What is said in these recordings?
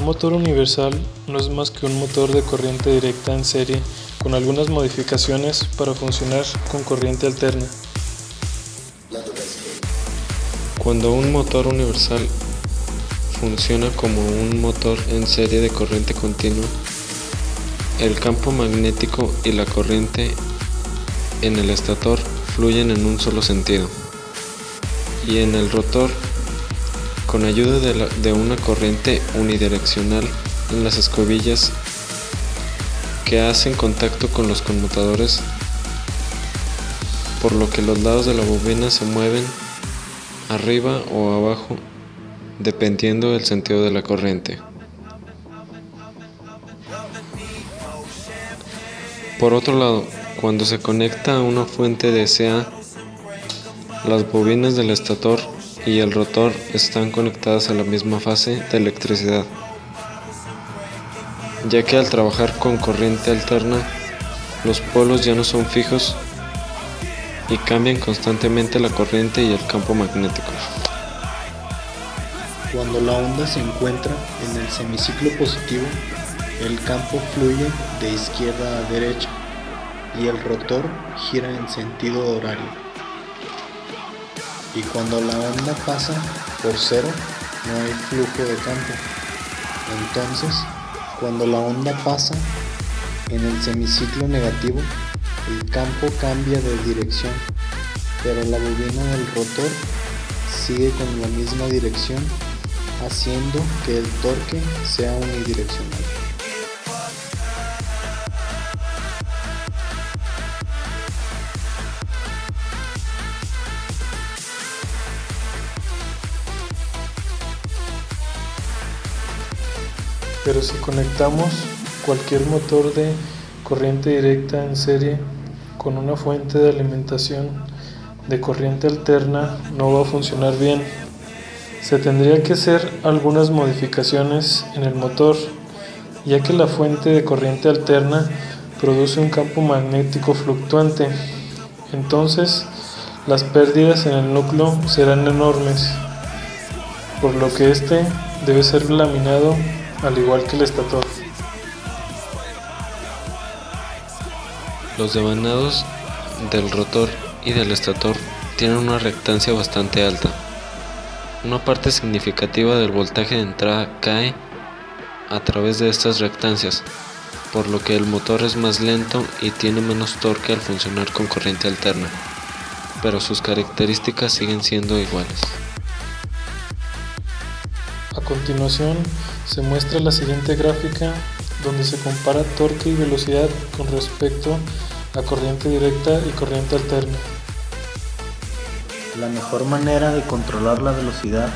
Un motor universal no es más que un motor de corriente directa en serie con algunas modificaciones para funcionar con corriente alterna. Cuando un motor universal funciona como un motor en serie de corriente continua, el campo magnético y la corriente en el estator fluyen en un solo sentido, y en el rotor, con ayuda de una corriente unidireccional en las escobillas que hacen contacto con los conmutadores, por lo que los lados de la bobina se mueven arriba o abajo dependiendo del sentido de la corriente. Por otro lado, cuando se conecta a una fuente de DC, las bobinas del estator y el rotor están conectadas a la misma fase de electricidad, ya que al trabajar con corriente alterna, los polos ya no son fijos y cambian constantemente la corriente y el campo magnético. Cuando la onda se encuentra en el semiciclo positivo, el campo fluye de izquierda a derecha y el rotor gira en sentido horario. Y cuando la onda pasa por cero, no hay flujo de campo. Entonces, cuando la onda pasa en el semiciclo negativo, el campo cambia de dirección, pero la bobina del rotor sigue con la misma dirección, haciendo que el torque sea unidireccional. Pero si conectamos cualquier motor de corriente directa en serie con una fuente de alimentación de corriente alterna, no va a funcionar bien. Se tendría que hacer algunas modificaciones en el motor, ya que la fuente de corriente alterna produce un campo magnético fluctuante. Entonces, las pérdidas en el núcleo serán enormes, por lo que este debe ser laminado al igual que el estator. Los devanados del rotor y del estator tienen una reactancia bastante alta. Una parte significativa del voltaje de entrada cae a través de estas reactancias, por lo que el motor es más lento y tiene menos torque al funcionar con corriente alterna, pero sus características siguen siendo iguales. A continuación se muestra la siguiente gráfica donde se compara torque y velocidad con respecto a corriente directa y corriente alterna. La mejor manera de controlar la velocidad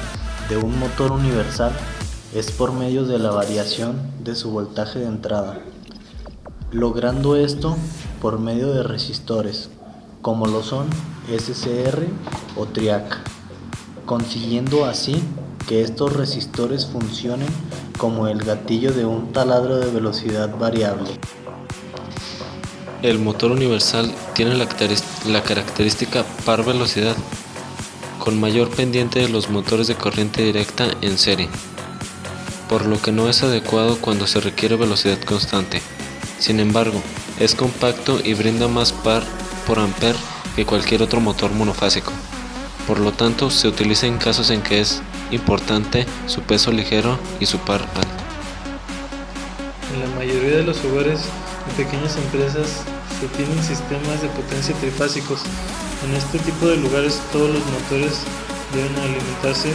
de un motor universal es por medio de la variación de su voltaje de entrada, logrando esto por medio de resistores, como lo son SCR o TRIAC, consiguiendo así que estos resistores funcionen como el gatillo de un taladro de velocidad variable. El motor universal tiene la característica par velocidad, con mayor pendiente de los motores de corriente directa en serie, por lo que no es adecuado cuando se requiere velocidad constante. Sin embargo, es compacto y brinda más par por ampere que cualquier otro motor monofásico. Por lo tanto, se utiliza en casos en que es importante su peso ligero y su par alto. En la mayoría de los hogares y pequeñas empresas se tienen sistemas de potencia trifásicos. En este tipo de lugares todos los motores deben alimentarse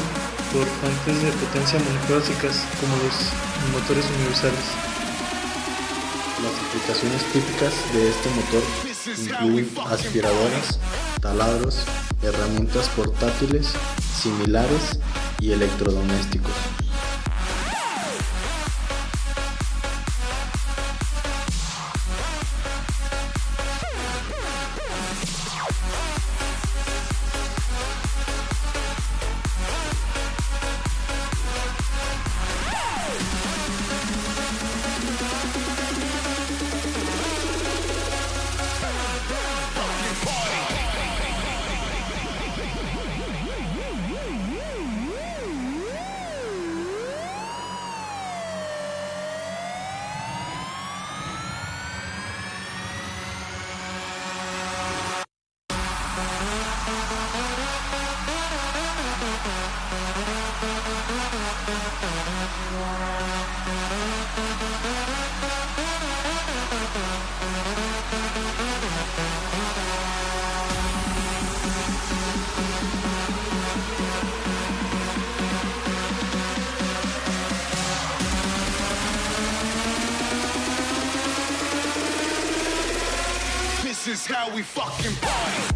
por fuentes de potencia monofásicas como los motores universales. Las aplicaciones típicas de este motor incluyen aspiradoras, taladros, herramientas portátiles, similares y electrodomésticos. how we fucking party.